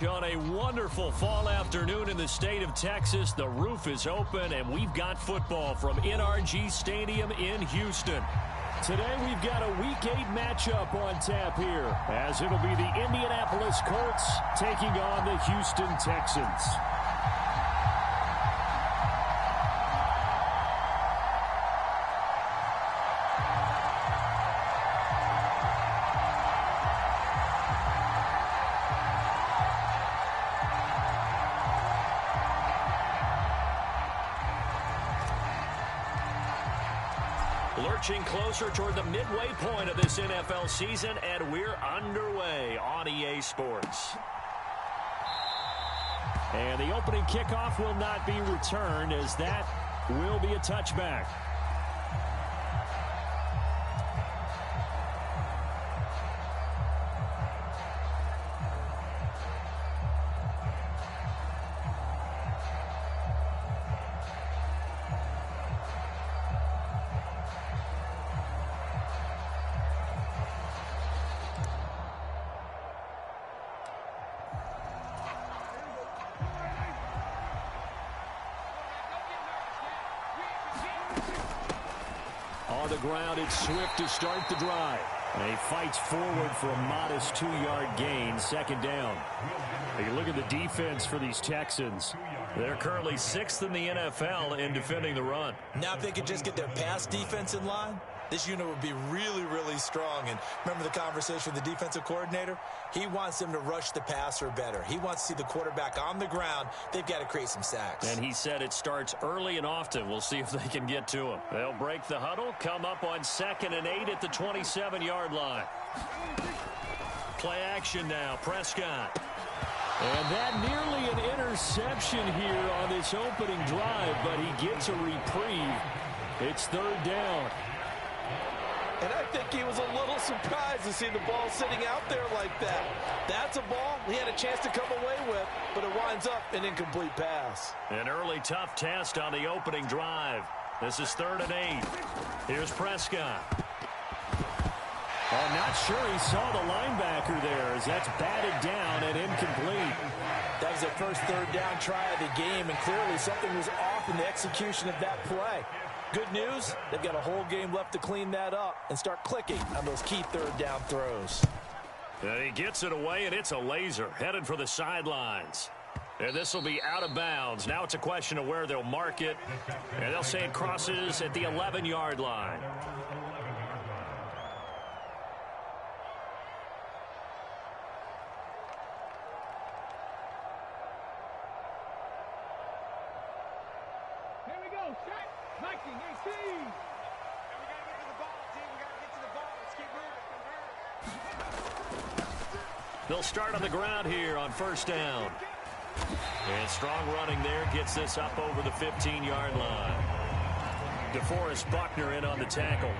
On a wonderful fall afternoon in the state of Texas, the roof is open, and we've got football from NRG Stadium in Houston. Today we've got a Week 8 matchup on tap here, as it'll be the Indianapolis Colts taking on the Houston Texans. Lurching closer toward the midway point of this NFL season, and we're underway on EA Sports. And the opening kickoff will not be returned, as that will be a touchback. On the ground, it's Swift to start the drive. And he fights forward for a modest 2-yard gain, second down. You look at the defense for these Texans. They're currently 6th in the NFL in defending the run. Now if they could just get their pass defense in line, this unit would be really, really strong. And remember the conversation with the defensive coordinator? He wants them to rush the passer better. He wants to see the quarterback on the ground. They've got to create some sacks. And he said it starts early and often. We'll see if they can get to him. They'll break the huddle, come up on 2nd and 8 at the 27-yard line. Play action now, Prescott. And that nearly an interception here on this opening drive, but he gets a reprieve. It's 3rd down. And I think he was a little surprised to see the ball sitting out there like that. That's a ball he had a chance to come away with, but it winds up an incomplete pass. An early tough test on the opening drive. This is 3rd and 8. Here's Prescott. I'm not sure he saw the linebacker there, as that's batted down and incomplete. That was their first 3rd down try of the game, and clearly something was off in the execution of that play. Good news, they've got a whole game left to clean that up and start clicking on those key 3rd down throws. And he gets it away, and it's a laser headed for the sidelines. And this will be out of bounds. Now it's a question of where they'll mark it. And they'll say it crosses at the 11-yard line. They'll start on the ground here on 1st down. And strong running there gets this up over the 15-yard line. DeForest Buckner in on the tackle.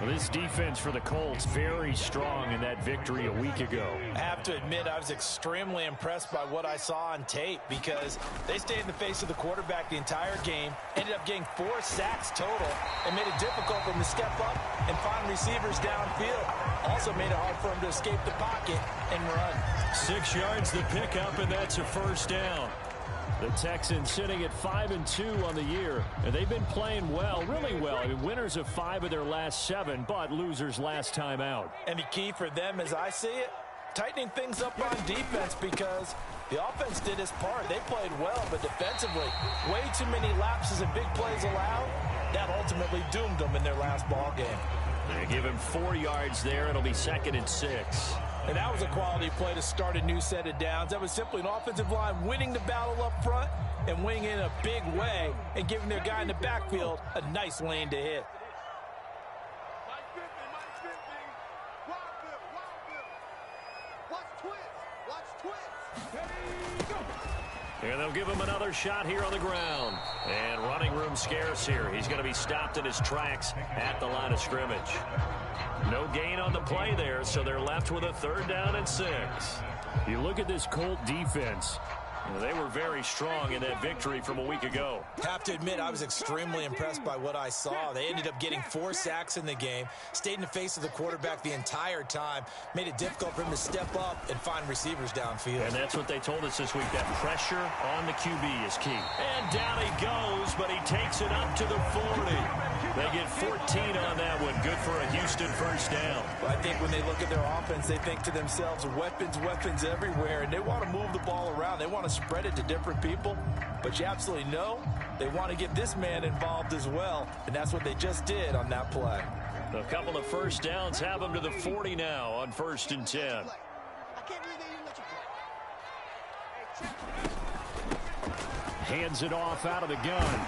Well, this defense for the Colts very strong in that victory a week ago. I have to admit, I was extremely impressed by what I saw on tape, because they stayed in the face of the quarterback the entire game, ended up getting 4 sacks total, and made it difficult for him to step up and find receivers downfield. Also made it hard for him to escape the pocket and run. 6 yards the pickup, and that's a 1st down. The Texans sitting at 5-2 on the year, and they've been playing well, really well. I mean, winners of 5 of their last 7, but losers last time out. And the key for them, as I see it, tightening things up on defense, because the offense did its part. They played well, but defensively, way too many lapses and big plays allowed. That ultimately doomed them in their last ball game. They give him 4 yards there. It'll be 2nd and 6. And that was a quality play to start a new set of downs. That was simply an offensive line winning the battle up front and winning in a big way and giving their guy in the backfield a nice lane to hit. And they'll give him another shot here on the ground. And running room scarce here. He's going to be stopped in his tracks at the line of scrimmage. No gain on the play there, so they're left with a 3rd down and 6. You look at this Colt defense. They were very strong in that victory from a week ago. Have to admit, I was extremely impressed by what I saw. They ended up getting 4 sacks in the game, stayed in the face of the quarterback the entire time, made it difficult for him to step up and find receivers downfield. And that's what they told us this week, that pressure on the QB is key. And down he goes, but he takes it up to the 40. They get 14 on that one. Good for a Houston first down. Well, I think when they look at their offense, they think to themselves, weapons, weapons everywhere, and they want to move the ball around. They want to spread it to different people, but you absolutely know they want to get this man involved as well, and that's what they just did on that play. A couple of first downs have them to the 40 now on 1st and 10. Hands it off out of the gun.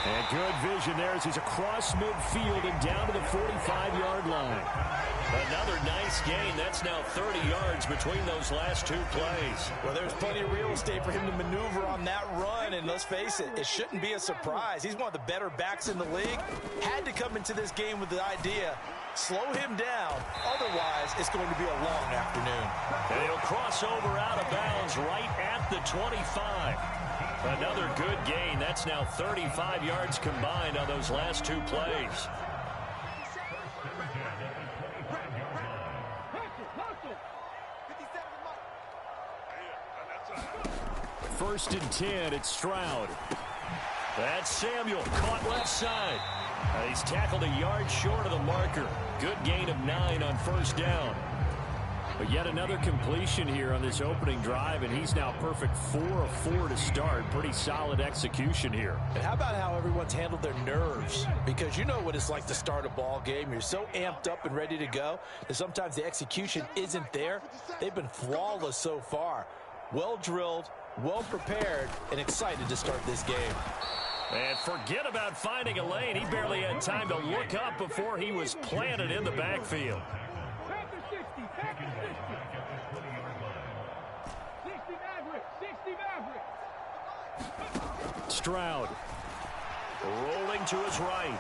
And good vision there as he's across midfield and down to the 45-yard line. Another nice gain. That's now 30 yards between those last 2 plays. Well, there's plenty of real estate for him to maneuver on that run, and let's face it, it shouldn't be a surprise. He's one of the better backs in the league. Had to come into this game with the idea, slow him down, otherwise it's going to be a long afternoon. And he'll cross over out of bounds right at the 25. Another good gain. That's now 35 yards combined on those last 2 plays. First and 10, it's Stroud. That's Samuel, caught left side. He's tackled a yard short of the marker. Good gain of 9 on first down. But yet another completion here on this opening drive, and he's now perfect 4 of 4 to start. Pretty solid execution here. And how about how everyone's handled their nerves? Because you know what it's like to start a ball game. You're so amped up and ready to go that sometimes the execution isn't there. They've been flawless so far. Well drilled, well prepared, and excited to start this game. And forget about finding a lane. He barely had time to look up before he was planted in the backfield. Stroud rolling to his right.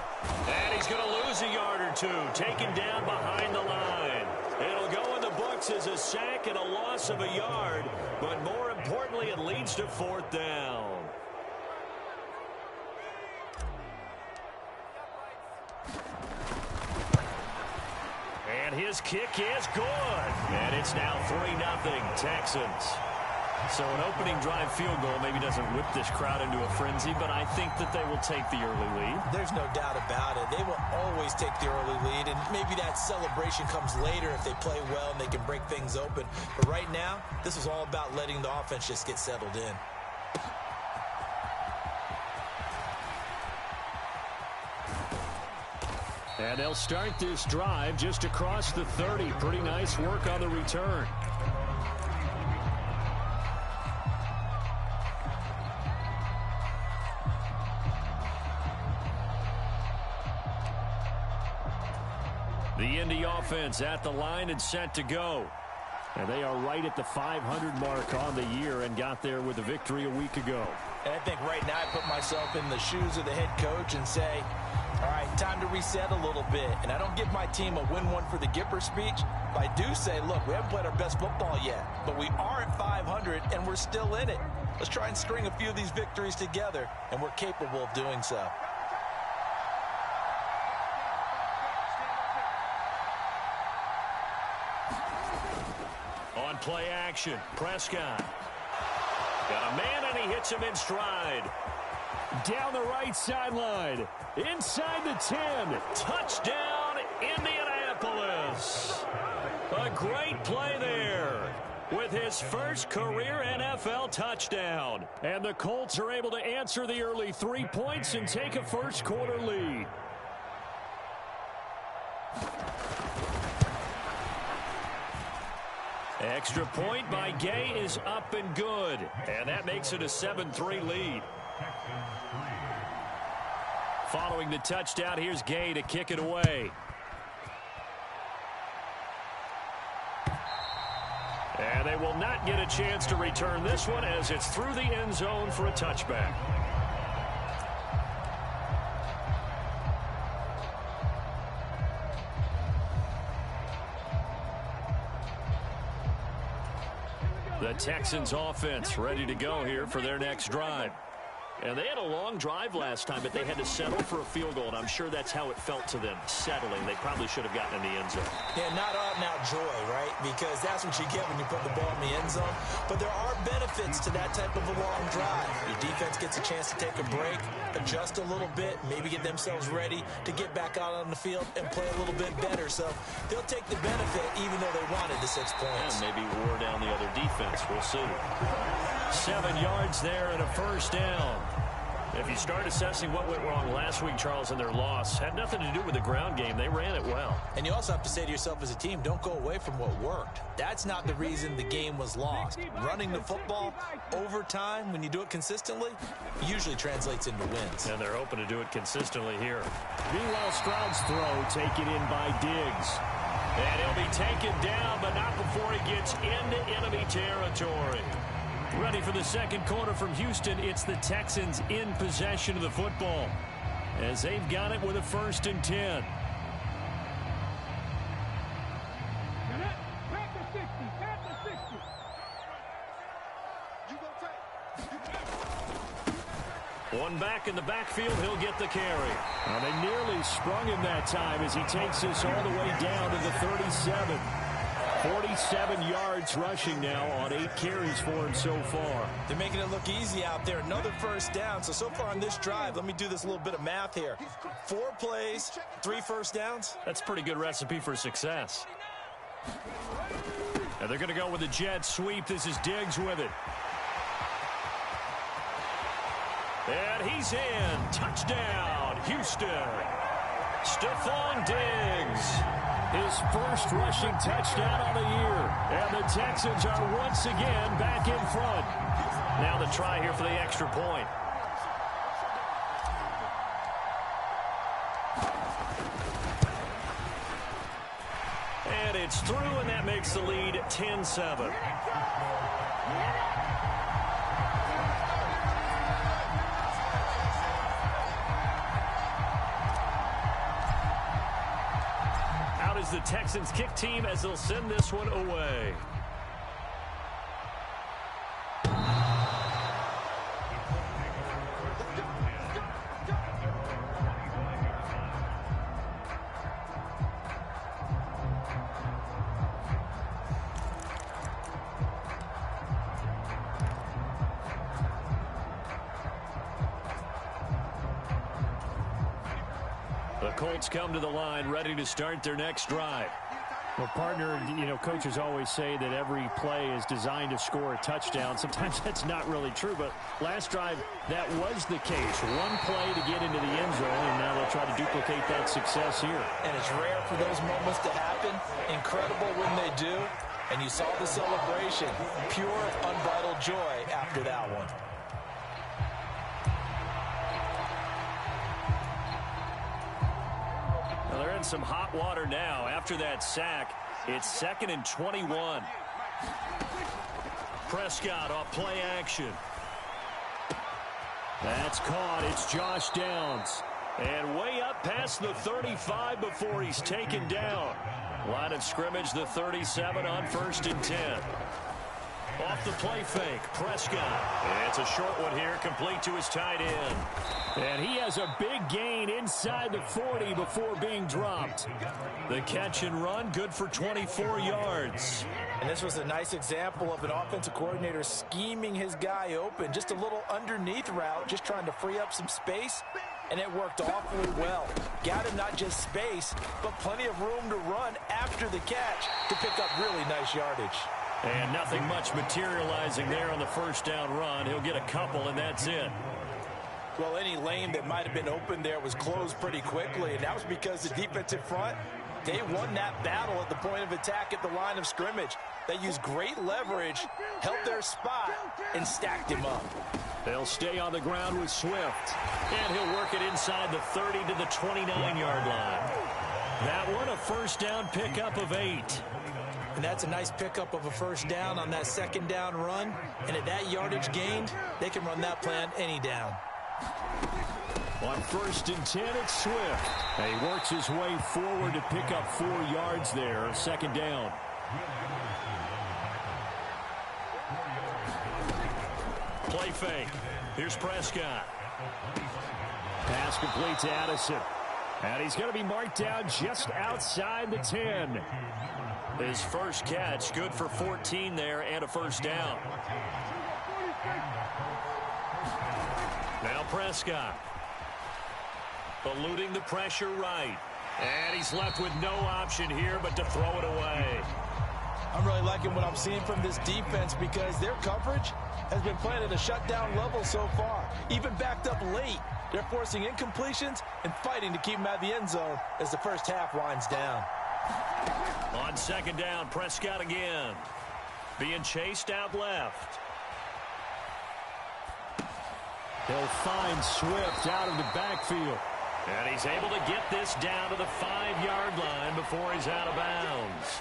And he's going to lose a yard or 2. Taken down behind the line. It'll go in the books as a sack and a loss of a yard. But more importantly, it leads to 4th down. And his kick is good. And it's now 3-0 Texans. So an opening drive field goal maybe doesn't whip this crowd into a frenzy, but I think that they will take the early lead. There's no doubt about it. They will always take the early lead, and maybe that celebration comes later if they play well and they can break things open. But right now, this is all about letting the offense just get settled in. And they'll start this drive just across the 30. Pretty nice work on the return. The Indy offense at the line and set to go. And they are right at the 500 mark on the year and got there with a victory a week ago. And I think right now I put myself in the shoes of the head coach and say, all right, time to reset a little bit. And I don't give my team a win one for the Gipper speech, but I do say, look, we haven't played our best football yet, but we are at 500 and we're still in it. Let's try and string a few of these victories together, and we're capable of doing so. On play action, Prescott. Got a man, and he hits him in stride. Down the right sideline. Inside the 10. Touchdown, Indianapolis. A great play there with his first career NFL touchdown. And the Colts are able to answer the early 3 points and take a first quarter lead. Extra point by Gay is up and good. And that makes it a 7-3 lead. Following the touchdown, here's Gay to kick it away. And they will not get a chance to return this one as it's through the end zone for a touchback. The Texans offense ready to go here for their next drive. And they had a long drive last time, but they had to settle for a field goal, and I'm sure that's how it felt to them, settling. They probably should have gotten in the end zone. Yeah, not out-and-out joy, right? Because that's what you get when you put the ball in the end zone. But there are benefits to that type of a long drive. Your defense gets a chance to take a break, adjust a little bit, maybe get themselves ready to get back out on the field and play a little bit better. So they'll take the benefit even though they wanted the 6 points. And maybe wore down the other defense. We'll see. 7 yards there and a first down. If you start assessing what went wrong last week, Charles, in their loss, had nothing to do with the ground game. They ran it well. And you also have to say to yourself as a team, don't go away from what worked. That's not the reason the game was lost. Running the football over time, when you do it consistently, usually translates into wins. And they're hoping to do it consistently here. Meanwhile, Stroud's throw taken in by Diggs. And he'll be taken down, but not before he gets into enemy territory. Ready for the second quarter from Houston. It's the Texans in possession of the football as they've got it with a 1st and 10. One back in the backfield. He'll get the carry. Well, they nearly sprung him that time as he takes this all the way down to the 37. 47 yards rushing now on 8 carries for him so far. They're making it look easy out there. Another first down. So far on this drive, let me do this little bit of math here. 4 plays, 3 first downs. That's a pretty good recipe for success. And they're going to go with a jet sweep. This is Diggs with it. And he's in. Touchdown, Houston. Stephon Diggs. His first rushing touchdown on the year. And the Texans are once again back in front. Now the try here for the extra point. And it's through, and that makes the lead 10-7. The Texans kick team as they'll send this one away. The Colts come to the line, ready to start their next drive. Well, partner, you know, coaches always say that every play is designed to score a touchdown. Sometimes that's not really true, but last drive, that was the case. One play to get into the end zone, and now they'll try to duplicate that success here. And it's rare for those moments to happen. Incredible when they do. And you saw the celebration. Pure, unbridled joy after that one. Well, they're in some hot water now. After that sack, it's 2nd and 21. Prescott off play action. That's caught. It's Josh Downs. And way up past the 35 before he's taken down. Line of scrimmage, the 37 on 1st and 10. Off the play fake, Prescott. It's a short one here, complete to his tight end. And he has a big gain inside the 40 before being dropped. The catch and run, good for 24 yards. And this was a nice example of an offensive coordinator scheming his guy open. Just a little underneath route, just trying to free up some space. And it worked awfully well. Got him not just space, but plenty of room to run after the catch to pick up really nice yardage. And nothing much materializing there on the first down run. He'll get a couple, and that's it. Well, any lane that might have been open there was closed pretty quickly, and that was because the defensive front, they won that battle at the point of attack at the line of scrimmage. They used great leverage, held their spot, and stacked him up. They'll stay on the ground with Swift. And he'll work it inside the 30 to the 29-yard line. That one, a first down pickup of 8. And that's a nice pickup of a first down on that second down run. And at that yardage gained, they can run that play on any down. On 1st and 10, it's Swift. And he works his way forward to pick up 4 yards there, 2nd down. Play fake. Here's Prescott. Pass complete to Addison. And he's going to be marked down just outside the 10. His first catch, good for 14 there and a first down. Now Prescott. Eluding the pressure right. And he's left with no option here but to throw it away. I'm really liking what I'm seeing from this defense because their coverage has been playing at a shutdown level so far. Even backed up late, they're forcing incompletions and fighting to keep them out of the end zone as the first half winds down. On second down, Prescott again. Being chased out left. He'll find Swift out of the backfield. And he's able to get this down to the 5-yard line before he's out of bounds.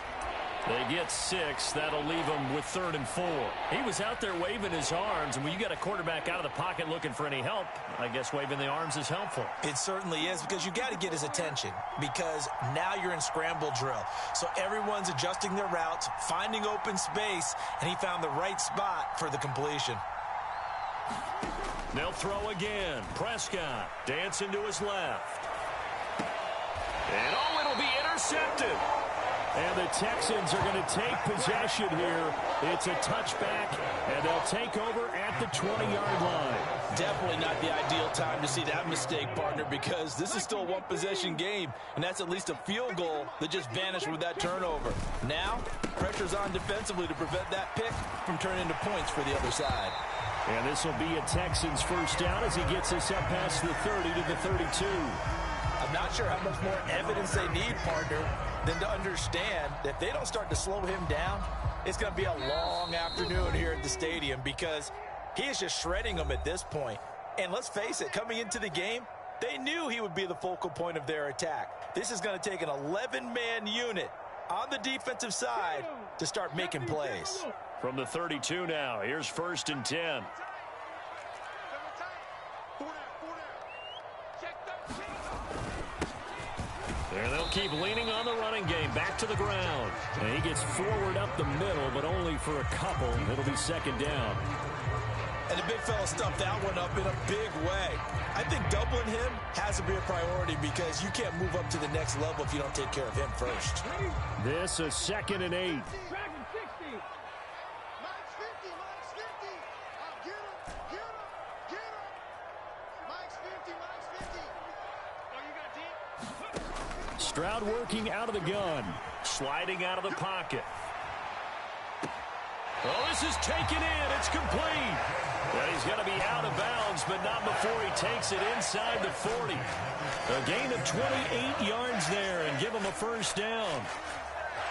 They get 6. That'll leave him with 3rd and 4. He was out there waving his arms, and when you get a quarterback out of the pocket looking for any help, I guess waving the arms is helpful. It certainly is, because you got to get his attention, because now you're in scramble drill. So everyone's adjusting their routes, finding open space, and he found the right spot for the completion. They'll throw again. Prescott dancing to his left. And it'll be intercepted. And the Texans are going to take possession here. It's a touchback, and they'll take over at the 20-yard line. Definitely not the ideal time to see that mistake, partner, because this is still a one-possession game, and that's at least a field goal that just vanished with that turnover. Now, pressure's on defensively to prevent that pick from turning into points for the other side. And this will be a Texans first down as he gets us up past the 30 to the 32. I'm not sure how much more evidence they need, partner, than to understand that if they don't start to slow him down, it's going to be a long afternoon here at the stadium because he is just shredding them at this point. And let's face it, coming into the game, they knew he would be the focal point of their attack. This is going to take an 11-man unit on the defensive side to start making plays. From the 32 now, here's 1st and 10. There they'll keep leaning on the running game. Back to the ground. And he gets forward up the middle, but only for a couple. It'll be second down. And the big fella stuffed that one up in a big way. I think doubling him has to be a priority because you can't move up to the next level if you don't take care of him first. This is 2nd and 8. Stroud working out of the gun. Sliding out of the pocket. Oh, this is taken in. It's complete. And he's going to be out of bounds, but not before he takes it inside the 40. A gain of 28 yards there and give him a first down.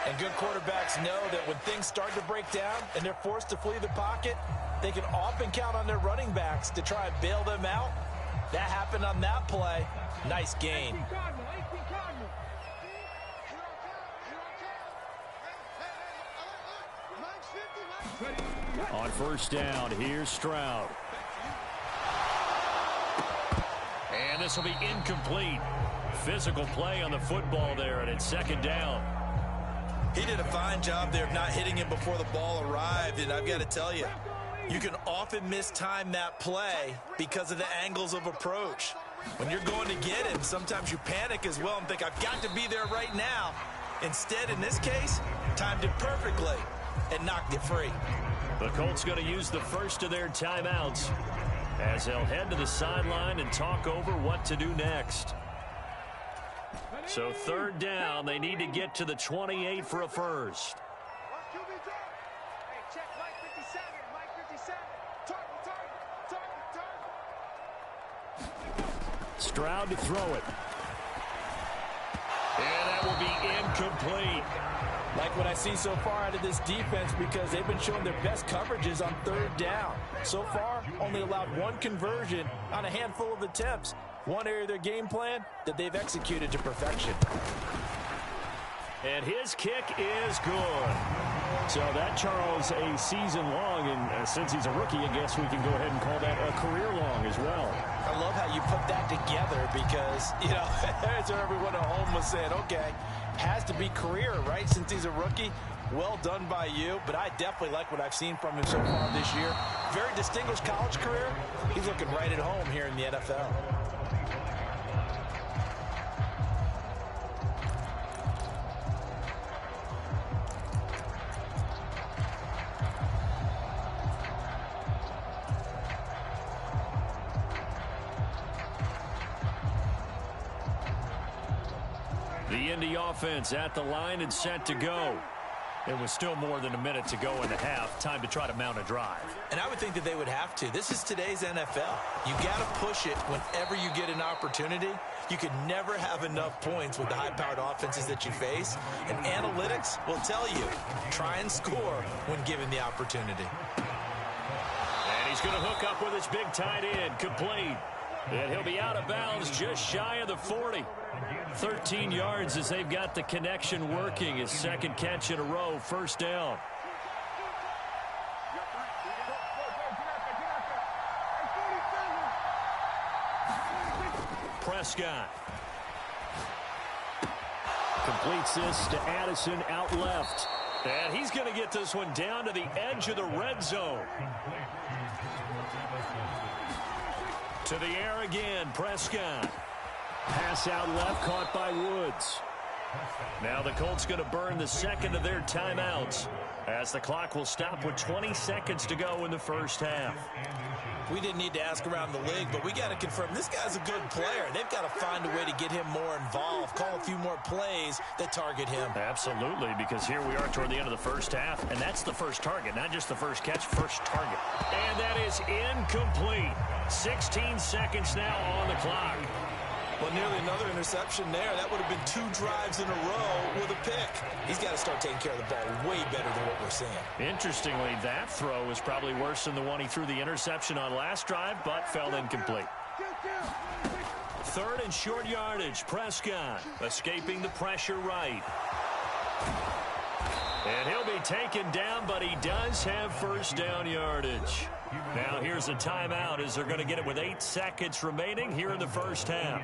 And good quarterbacks know that when things start to break down and they're forced to flee the pocket, they can often count on their running backs to try and bail them out. That happened on that play. Nice gain. On first down, here's Stroud. And this will be incomplete. Physical play on the football there, and it's second down. He did a fine job there of not hitting him before the ball arrived, and I've got to tell you, you can often mistime that play because of the angles of approach. When you're going to get him, sometimes you panic as well and think, I've got to be there right now. Instead, in this case, timed it perfectly and knocked it free. The Colts going to use the first of their timeouts as they'll head to the sideline and talk over what to do next. So 3rd down, they need to get to the 28 for a first. Stroud to throw it. And that will be incomplete. Like what I see so far out of this defense because they've been showing their best coverages on 3rd down. So far, only allowed 1 conversion on a handful of attempts. One area of their game plan that they've executed to perfection. And his kick is good. So that, Charles, a season long, and since he's a rookie, I guess we can go ahead and call that a career long as well. I love how you put that together because, you know, as everyone at home was saying, okay, has to be career, right, since he's a rookie. well done by you, but I definitely like what I've seen from him so far this year. Very distinguished college career. He's looking right at home here in the NFL. The Indy offense at the line and set to go. It was still more than a minute to go in the half. Time to try to mount a drive. And I would think that they would have to. This is today's NFL. You got to push it whenever you get an opportunity. You could never have enough points with the high-powered offenses that you face. And analytics will tell you, try and score when given the opportunity. And he's going to hook up with his big tight end, complete. And he'll be out of bounds just shy of the 40. 13 yards as they've got the connection working. His second catch in a row, first down. Prescott. Completes this to Addison out left. And he's going to get this one down to the edge of the red zone. To the air again, Prescott. Pass out left, caught by Woods. Now the Colts going to burn the second of their timeouts as the clock will stop with 20 seconds to go in the first half. We didn't need to ask around the league, but we got to confirm this guy's a good player. They've got to find a way to get him more involved, call a few more plays that target him. Absolutely, because here we are toward the end of the first half, and that's the first target, not just the first catch, first target. And that is incomplete. 16 seconds now on the clock. Well, nearly another interception there. That would have been 2 drives in a row with a pick. He's got to start taking care of the ball way better than what we're seeing. Interestingly, that throw is probably worse than the one he threw the interception on last drive, but fell incomplete. Third and short yardage. Prescott escaping the pressure right. And he'll be taken down, but he does have first down yardage. Now here's a timeout as they're going to get it with 8 seconds remaining here in the first half.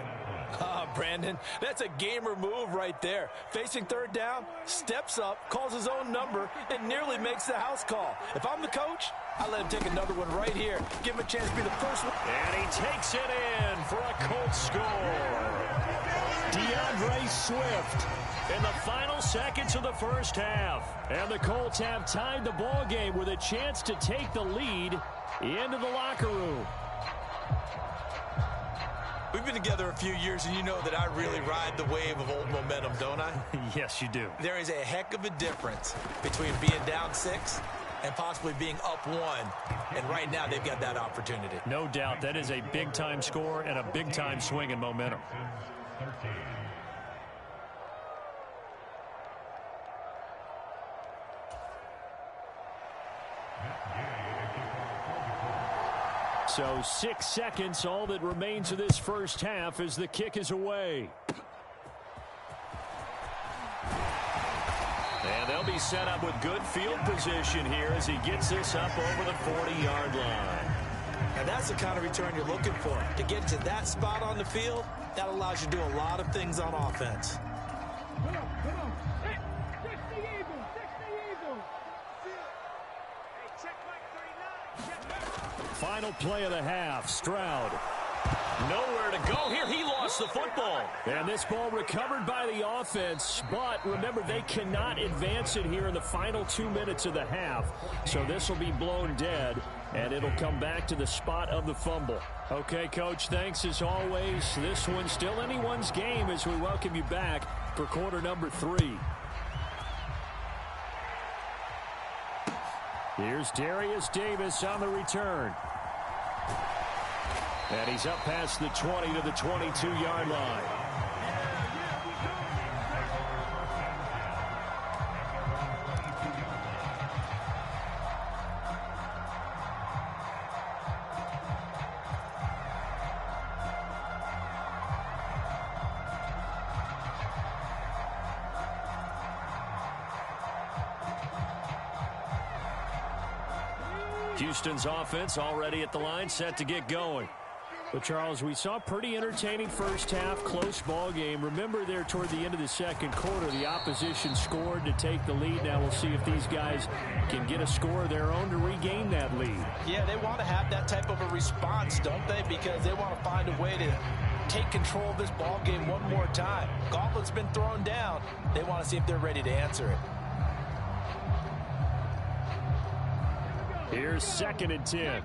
Brandon, that's a gamer move right there. Facing third down, steps up, calls his own number, and nearly makes the house call. If I'm the coach, I let him take another one right here. Give him a chance to be the first one. And he takes it in for a Colts score. DeAndre Swift in the final seconds of the first half. And the Colts have tied the ball game with a chance to take the lead into the locker room. We've been together a few years, and you know that I really ride the wave of old momentum, don't I? Yes, you do. There is a heck of a difference between being down 6 and possibly being up 1. And right now, they've got that opportunity. No doubt. That is a big-time score and a big-time swing in momentum. So 6 seconds, all that remains of this first half as the kick is away. And they'll be set up with good field position here as he gets this up over the 40-yard line. And that's the kind of return you're looking for. To get to that spot on the field, that allows you to do a lot of things on offense. Final play of the half, Stroud. Nowhere to go here. He lost the football. And this ball recovered by the offense, but remember, they cannot advance it here in the final 2 minutes of the half. So this will be blown dead, and it'll come back to the spot of the fumble. Okay, Coach, thanks as always. This one's still anyone's game as we welcome you back for quarter number 3. Here's Darius Davis on the return. And he's up past the 20 to the 22-yard line. Houston's offense already at the line, set to get going. But, Charles, we saw pretty entertaining first half, close ball game. Remember there toward the end of the second quarter, the opposition scored to take the lead. Now we'll see if these guys can get a score of their own to regain that lead. Yeah, they want to have that type of a response, don't they? Because they want to find a way to take control of this ball game one more time. Gauntlet's been thrown down. They want to see if they're ready to answer it. Here's 2nd and 10.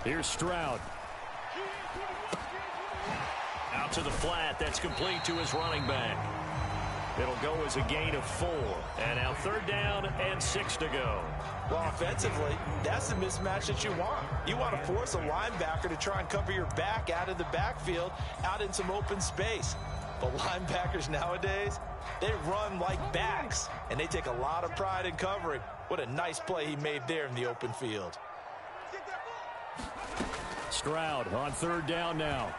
Here's Stroud. Out to the flat. That's complete to his running back. It'll go as a gain of 4. And now 3rd down and 6 to go. Well, offensively, that's the mismatch that you want. You want to force a linebacker to try and cover your back out of the backfield, out in some open space. But linebackers nowadays, they run like backs, and they take a lot of pride in covering. What a nice play he made there in the open field. Stroud on 3rd down now.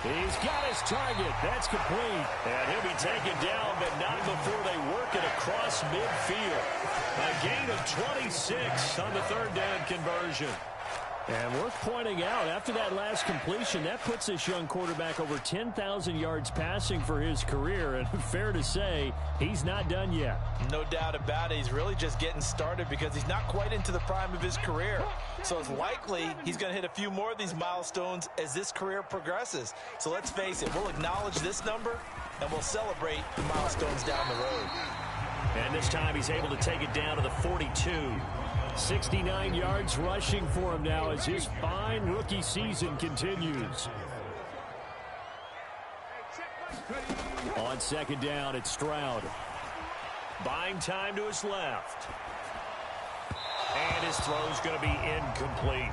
He's got his target. That's complete. And he'll be taken down, but not before they work it across midfield. A gain of 26 on the 3rd down conversion. And worth pointing out, after that last completion, that puts this young quarterback over 10,000 yards passing for his career. And fair to say, he's not done yet. No doubt about it. He's really just getting started because he's not quite into the prime of his career. So it's likely he's going to hit a few more of these milestones as this career progresses. So let's face it, we'll acknowledge this number and we'll celebrate the milestones down the road. And this time he's able to take it down to the 42. 69 yards rushing for him now as his fine rookie season continues. On 2nd down, it's Stroud. Buying time to his left. And his throw's going to be incomplete.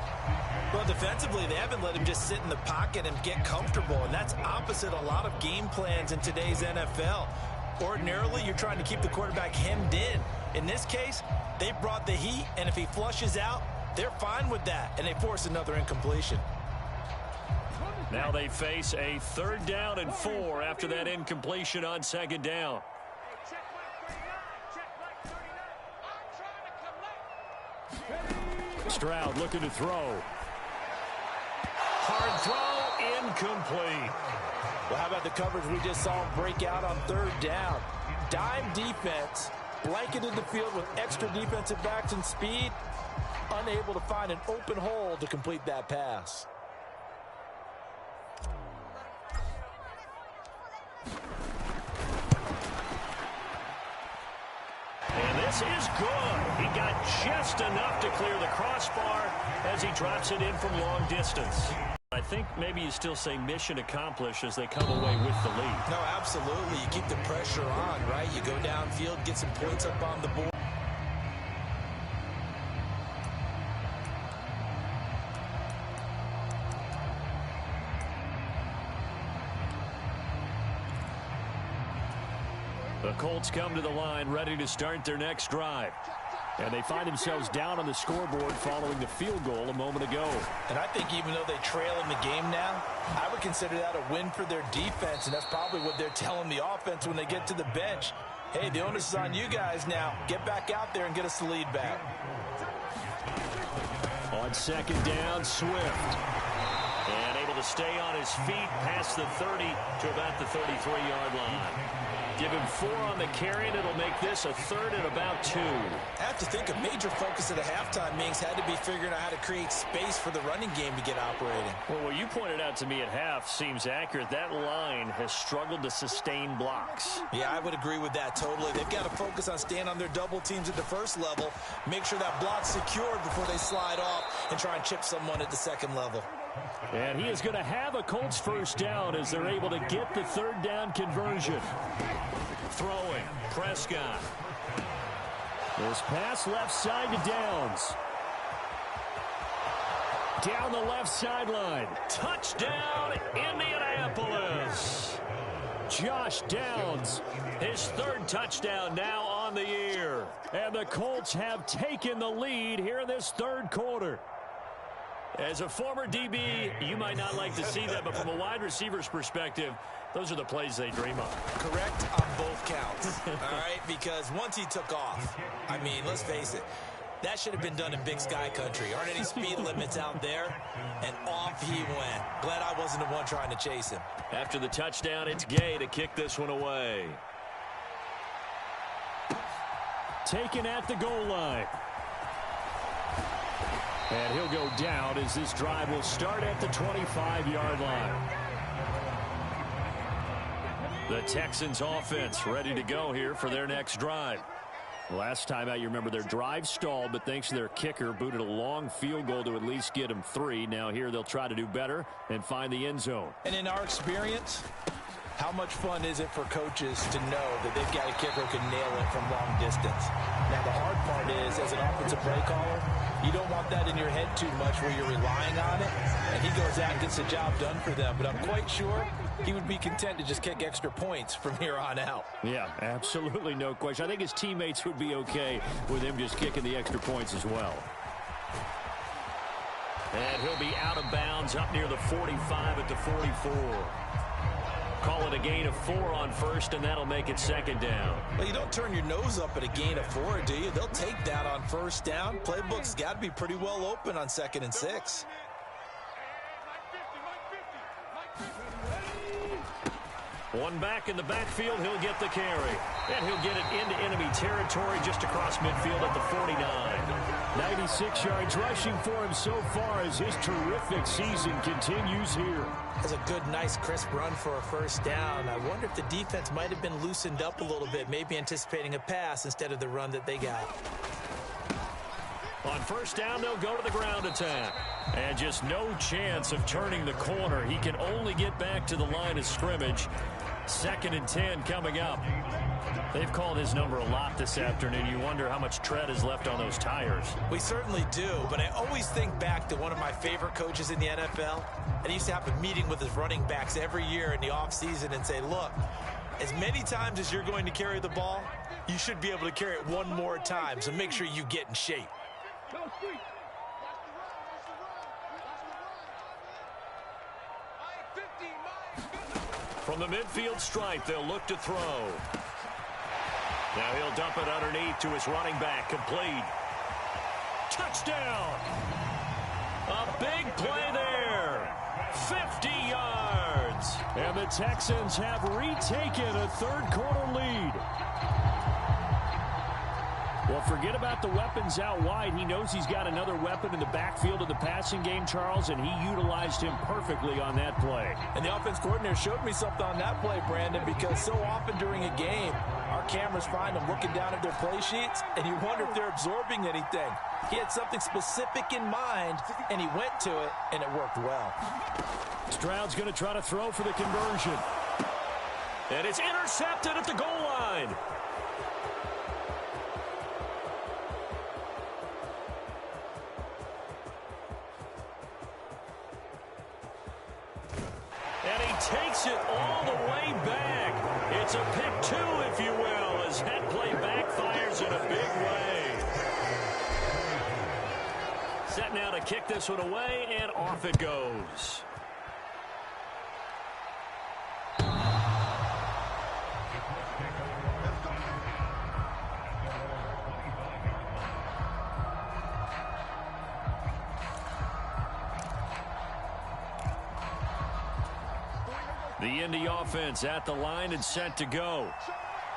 Well, defensively, they haven't let him just sit in the pocket and get comfortable, and that's opposite a lot of game plans in today's NFL. Ordinarily, you're trying to keep the quarterback hemmed in. In this case, they brought the heat, and if he flushes out, they're fine with that, and they force another incompletion. Now they face a 3rd down and 4 after that incompletion on 2nd down. Stroud looking to throw. Hard throw, incomplete. Well, how about the coverage we just saw him break out on 3rd down? Dime defense, blanketed the field with extra defensive backs and speed, unable to find an open hole to complete that pass. And this is good. He got just enough to clear the crossbar as he drops it in from long distance. I think maybe you still say mission accomplished as they come away with the lead. No, absolutely. You keep the pressure on, right? You go downfield, get some points up on the board. The Colts come to the line ready to start their next drive. And they find themselves down on the scoreboard following the field goal a moment ago. And I think even though they trail in the game now, I would consider that a win for their defense, and that's probably what they're telling the offense when they get to the bench. Hey, the onus is on you guys now. Get back out there and get us the lead back. On 2nd down, Swift. And able to stay on his feet past the 30 to about the 33-yard line. Give him 4 on the carry, and it'll make this a 3rd and about 2. I have to think a major focus of the halftime meetings had to be figuring out how to create space for the running game to get operating. Well, what you pointed out to me at half seems accurate. That line has struggled to sustain blocks. Yeah, I would agree with that totally. They've got to focus on staying on their double teams at the first level, make sure that block's secured before they slide off and try and chip someone at the second level. And he is going to have a Colts 1st down as they're able to get the 3rd down conversion. Throwing, Prescott. This pass left side to Downs. Down the left sideline. Touchdown, Indianapolis. Josh Downs. His 3rd touchdown now on the year. And the Colts have taken the lead here in this 3rd quarter. As a former DB, you might not like to see that, but from a wide receiver's perspective, Those are the plays they dream of. Correct on both counts, all right? Because once he took off, I mean, let's face it, that should have been done in Big Sky country. Aren't any speed limits out there? And off he went. Glad I wasn't the one trying to chase him. After the touchdown, it's Gay to kick this one away. Taken at the goal line. And he'll go down as this drive will start at the 25-yard line. The Texans offense ready to go here for their next drive. Last time out, you remember their drive stalled, but thanks to their kicker, booted a long field goal to at least get them 3. Now here they'll try to do better and find the end zone. And in our experience, how much fun is it for coaches to know that they've got a kicker who can nail it from long distance? Now, the hard part is, as an offensive play caller, you don't want that in your head too much where you're relying on it, and he goes out and gets the job done for them. But I'm quite sure he would be content to just kick extra points from here on out. Yeah, absolutely no question. I think his teammates would be okay with him just kicking the extra points as well. And he'll be out of bounds up near the 45 at the 44. Call it a gain of 4 on first, and that'll make it second down. Well, you don't turn your nose up at a gain of 4, do you? They'll take that on first down. Playbook's got to be pretty well open on 2nd and 6. One back in the backfield, he'll get the carry. And he'll get it into enemy territory just across midfield at the 49. 96 yards rushing for him so far as his terrific season continues here. That's a good, nice, crisp run for a first down. I wonder if the defense might have been loosened up a little bit, maybe anticipating a pass instead of the run that they got. On first down, they'll go to the ground attack. And just no chance of turning the corner. He can only get back to the line of scrimmage. 2nd and 10 coming up. They've called his number a lot this afternoon. You wonder how much tread is left on those tires. We certainly do, but I always think back to one of my favorite coaches in the NFL. And he used to have a meeting with his running backs every year in the offseason and say, look, as many times as you're going to carry the ball, you should be able to carry it one more time, so make sure you get in shape. From the midfield stripe, they'll look to throw. Now he'll dump it underneath to his running back. Complete. Touchdown! A big play there. 50 yards. And the Texans have retaken a third-quarter lead. Well, forget about the weapons out wide. He knows he's got another weapon in the backfield of the passing game, Charles, and he utilized him perfectly on that play. And the offense coordinator showed me something on that play, Brandon, because so often during a game, our cameras find them looking down at their play sheets, and you wonder if they're absorbing anything. He had something specific in mind, and he went to it, and it worked well. Stroud's going to try to throw for the conversion. And it's intercepted at the goal line. And he takes it all the way back. It's a pick 2, if you will, as that play backfires in a big way. Set now to kick this one away, and off it goes. The Indy offense at the line and set to go.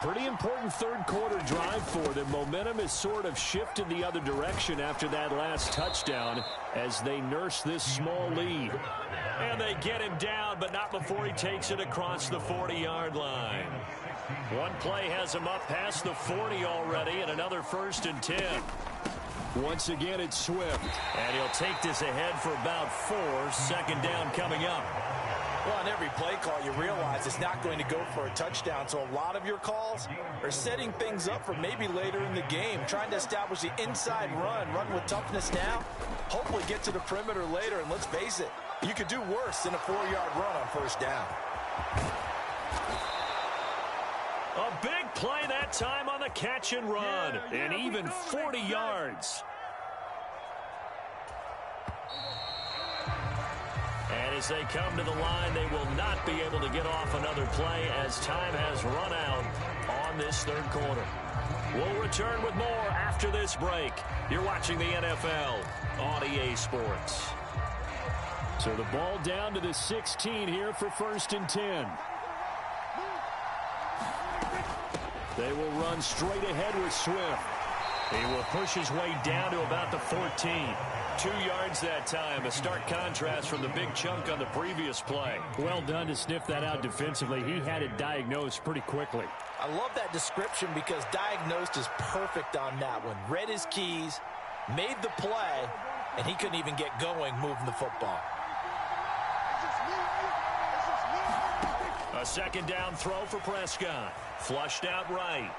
Pretty important third-quarter drive for them. Momentum has sort of shifted the other direction after that last touchdown as they nurse this small lead. And they get him down, but not before he takes it across the 40-yard line. One play has him up past the 40 already, and another 1st and 10. Once again, it's Swift. And he'll take this ahead for about 4. 2nd down coming up. Well, on every play call, you realize it's not going to go for a touchdown. So a lot of your calls are setting things up for maybe later in the game, trying to establish the inside run with toughness now, hopefully get to the perimeter later. And let's face it, you could do worse than a 4-yard run on 1st down. A big play that time on the catch and run, and even 40 yards. And as they come to the line, they will not be able to get off another play as time has run out on this third quarter. We'll return with more after this break. You're watching the NFL on EA Sports. So the ball down to the 16 here for 1st and 10. They will run straight ahead with Swift. He will push his way down to about the 14. 2 yards that time, a stark contrast from the big chunk on the previous play. Well done to sniff that out defensively. He had it diagnosed pretty quickly. I love that description because diagnosed is perfect on that one. Read his keys, made the play, and he couldn't even get going moving the football. A second down throw for Prescott. Flushed out right.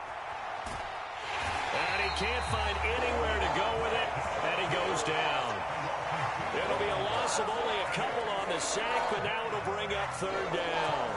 And he can't find anywhere to go with it, and he goes down. It'll be a loss of only a couple on the sack, but now it'll bring up 3rd down.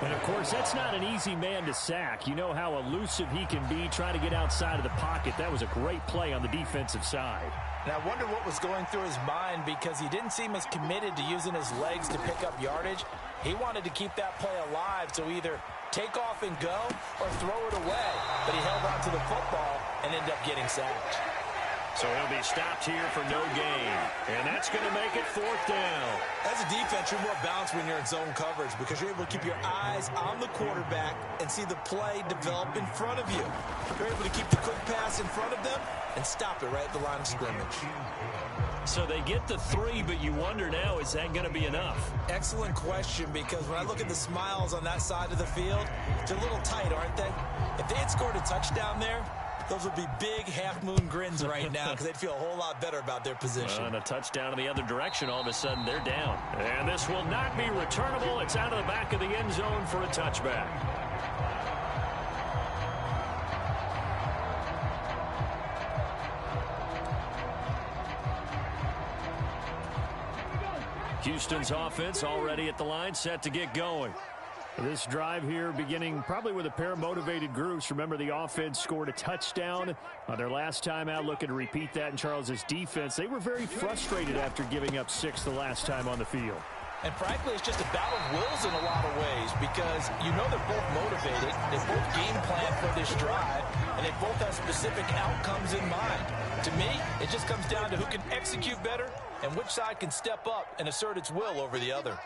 And, of course, that's not an easy man to sack. You know how elusive he can be trying to get outside of the pocket. That was a great play on the defensive side. And I wonder what was going through his mind because he didn't seem as committed to using his legs to pick up yardage. He wanted to keep that play alive, so either take off and go or throw it away. But he held on to the football and ended up getting sacked. So he'll be stopped here for no gain. And that's going to make it 4th down. As a defense, you're more balanced when you're in zone coverage because you're able to keep your eyes on the quarterback and see the play develop in front of you. You're able to keep the quick pass in front of them and stop it right at the line of scrimmage. So they get the 3, but you wonder now, is that going to be enough? Excellent question, because when I look at the smiles on that side of the field, they're a little tight, aren't they? If they had scored a touchdown there, those would be big half-moon grins right now because they'd feel a whole lot better about their position. And a touchdown in the other direction, all of a sudden they're down. And this will not be returnable. It's out of the back of the end zone for a touchback. Houston's offense already at the line, set to get going. This drive here beginning probably with a pair of motivated groups. Remember, the offense scored a touchdown on their last time out. Looking to repeat that in Charles' defense. They were very frustrated after giving up 6 the last time on the field. And frankly, it's just a battle of wills in a lot of ways because you know they're both motivated. They both game plan for this drive, and they both have specific outcomes in mind. To me, it just comes down to who can execute better and which side can step up and assert its will over the other.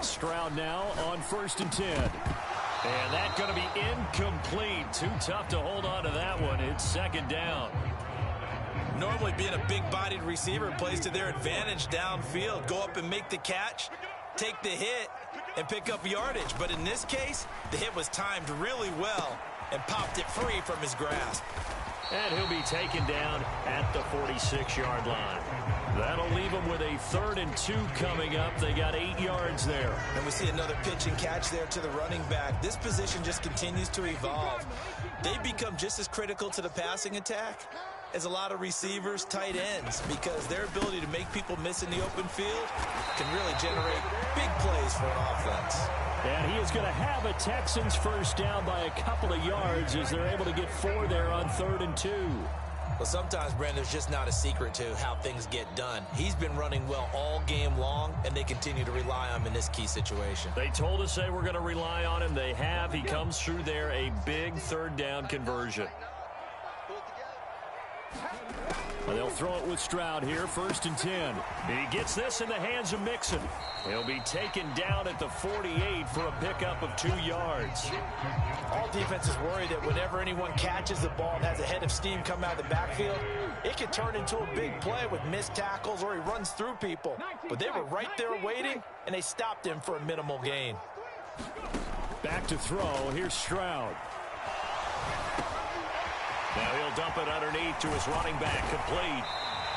Stroud now on 1st and 10. And that's going to be incomplete. Too tough to hold on to that one. It's 2nd down. Normally being a big-bodied receiver plays to their advantage downfield. Go up and make the catch, take the hit, and pick up yardage. But in this case, the hit was timed really well and popped it free from his grasp. And he'll be taken down at the 46-yard line. That'll leave them with a 3rd and 2 coming up. They got 8 yards there. And we see another pitch and catch there to the running back. This position just continues to evolve. They become just as critical to the passing attack as a lot of receivers, tight ends, because their ability to make people miss in the open field can really generate big plays for an offense. And he is going to have a Texans 1st down by a couple of yards as they're able to get 4 there on 3rd and 2. Well, sometimes, Brandon, there's just not a secret to how things get done. He's been running well all game long, and they continue to rely on him in this key situation. They told us they were going to rely on him. They have. He comes through there, a big 3rd down conversion. Well, they'll throw it with Stroud here, 1st and 10. He gets this in the hands of Mixon. He'll be taken down at the 48 for a pickup of 2 yards. All defenses worry that whenever anyone catches the ball and has a head of steam come out of the backfield, it could turn into a big play with missed tackles or he runs through people. But they were right there waiting, and they stopped him for a minimal gain. Back to throw. Here's Stroud. Now he'll dump it underneath to his running back, complete.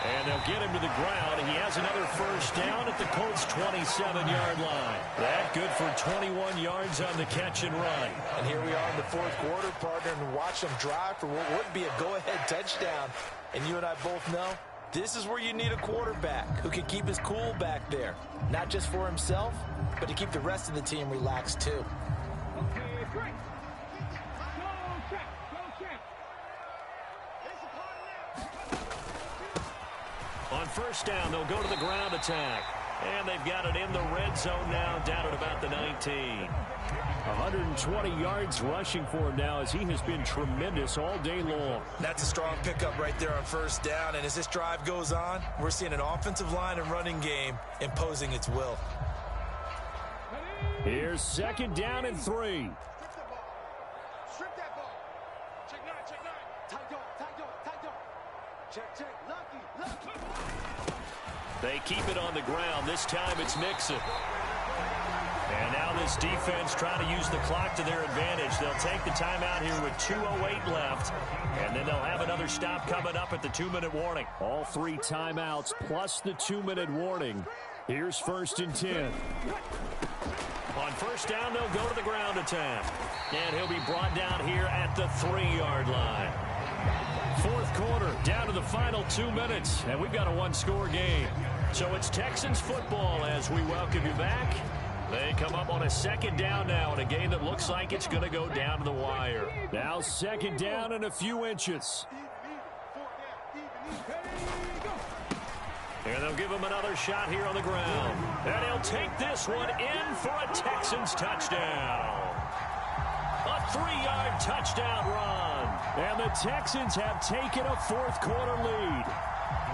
And they'll get him to the ground. He has another 1st down at the Colts' 27-yard line. That good for 21 yards on the catch and run. And here we are in the 4th quarter, partner, and watch them drive for what would be a go-ahead touchdown. And you and I both know this is where you need a quarterback who can keep his cool back there. Not just for himself, but to keep the rest of the team relaxed too. On 1st down, they'll go to the ground attack. And they've got it in the red zone now, down at about the 19. 120 yards rushing for him now as he has been tremendous all day long. That's a strong pickup right there on first down. And as this drive goes on, we're seeing an offensive line and running game imposing its will. Here's 2nd down and 3. Strip that ball. Check 9, check 9. Tight dog. Check. Lucky. They keep it on the ground. This time it's Mixon. And now this defense trying to use the clock to their advantage. They'll take the timeout here with 2:08 left. And then they'll have another stop coming up at the 2-minute warning. All 3 timeouts plus the 2-minute warning. Here's 1st and 10. On first down, they'll go to the ground attack. And he'll be brought down here at the 3-yard line. 4th quarter, down to the final 2 minutes. And we've got a 1-score game. So it's Texans football as we welcome you back. They come up on a 2nd down now in a game that looks like it's going to go down to the wire. Now 2nd down and a few inches. And they'll give him another shot here on the ground. And he'll take this one in for a Texans touchdown. A 3-yard touchdown run. And the Texans have taken a 4th quarter lead.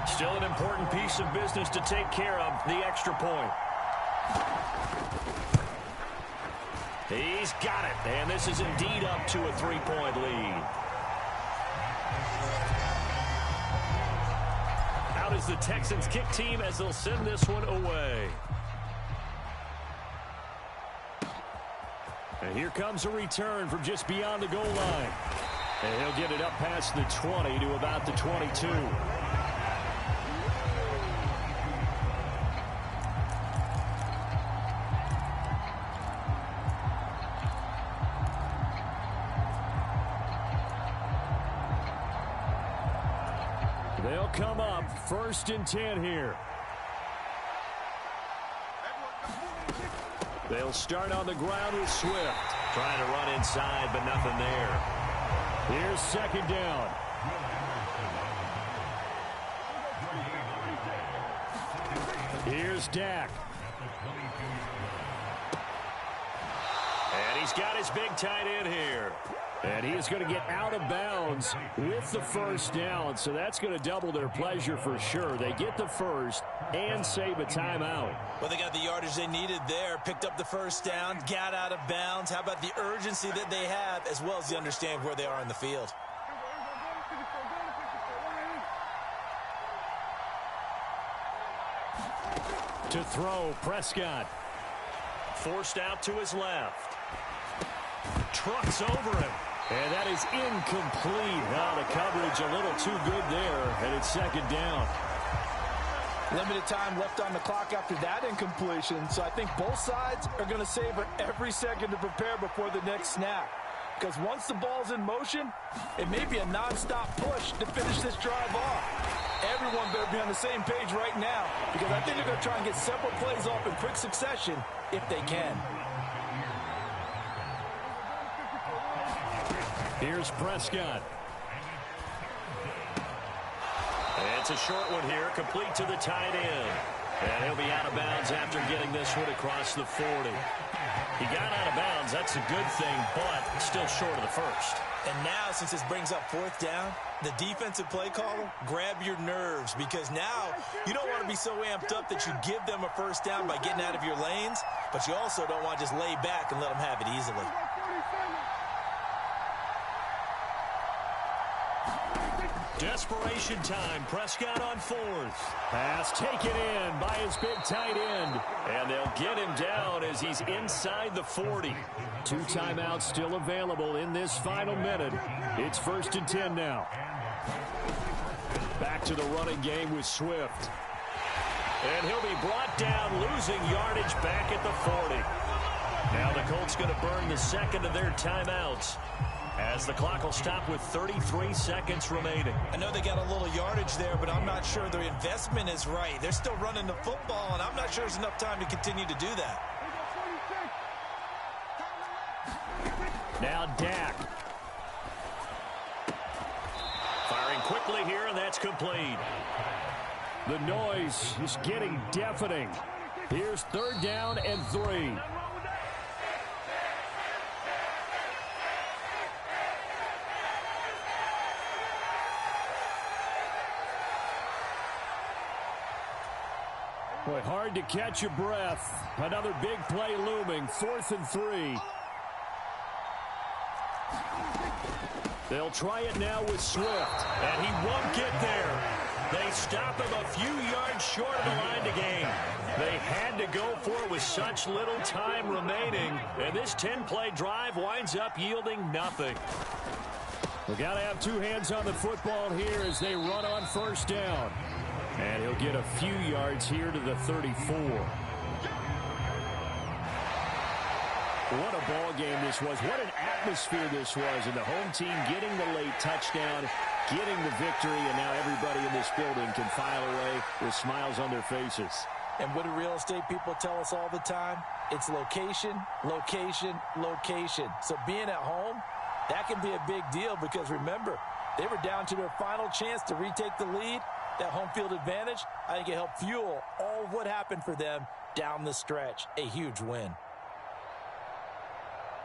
Still an important piece of business to take care of, the extra point. He's got it. And this is indeed up to a 3-point lead. Out is the Texans kick team as they'll send this one away. And here comes a return from just beyond the goal line. And he'll get it up past the 20 to about the 22. They'll come up 1st and 10 here. They'll start on the ground with Swift. Trying to run inside, but nothing there. Here's 2nd down. Here's Dak. And he's got his big tight end here. And he is going to get out of bounds with the 1st down, so that's going to double their pleasure for sure. They get the 1st and save a timeout. Well, they got the yardage they needed there, picked up the 1st down, got out of bounds. How about the urgency that they have, as well as the understand where they are in the field? To throw, Prescott. Forced out to his left. Trucks over him. And that is incomplete. Now the coverage a little too good there, and it's 2nd down. Limited time left on the clock after that incompletion, so I think both sides are going to savor every second to prepare before the next snap. Because once the ball's in motion, it may be a non-stop push to finish this drive off. Everyone better be on the same page right now, because I think they're going to try and get several plays off in quick succession if they can. Here's Prescott. It's a short one here, complete to the tight end. And he'll be out of bounds after getting this one across the 40. He got out of bounds, that's a good thing, but still short of the 1st. And now, since this brings up 4th down, the defensive play caller, grab your nerves, because now you don't want to be so amped up that you give them a 1st down by getting out of your lanes, but you also don't want to just lay back and let them have it easily. Desperation time. Prescott on 4th. Pass taken in by his big tight end. And they'll get him down as he's inside the 40. 2 timeouts still available in this final minute. It's 1st and 10 now. Back to the running game with Swift. And he'll be brought down, losing yardage back at the 40. Now the Colts going to burn the 2nd of their timeouts, as the clock will stop with 33 seconds remaining. I know they got a little yardage there, but I'm not sure their investment is right. They're still running the football, and I'm not sure there's enough time to continue to do that. Now Dak. Firing quickly here, and that's complete. The noise is getting deafening. Here's 3rd down and 3. Boy, hard to catch your breath. Another big play looming. 4th and 3. They'll try it now with Swift. And he won't get there. They stop him a few yards short of the line to gain. They had to go for it with such little time remaining. And this 10-play drive winds up yielding nothing. We've got to have 2 hands on the football here as they run on 1st down. And he'll get a few yards here to the 34. What a ball game this was. What an atmosphere this was. And the home team getting the late touchdown, getting the victory, and now everybody in this building can file away with smiles on their faces. And what do real estate people tell us all the time? It's location, location, location. So being at home, that can be a big deal because, remember, they were down to their final chance to retake the lead. That home field advantage, I think it helped fuel all of what happened for them down the stretch. A huge win.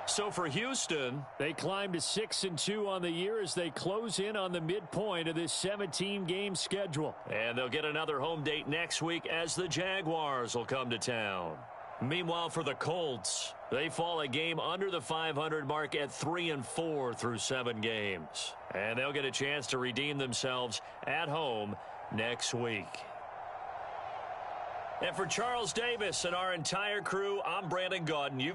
So for Houston, they climb to 6-2 on the year as they close in on the midpoint of this 17-game schedule. And they'll get another home date next week as the Jaguars will come to town. Meanwhile, for the Colts, they fall a game under the 500 mark at 3-4 through 7 games. And they'll get a chance to redeem themselves at home next week. And for Charles Davis and our entire crew, I'm Brandon Gaudin.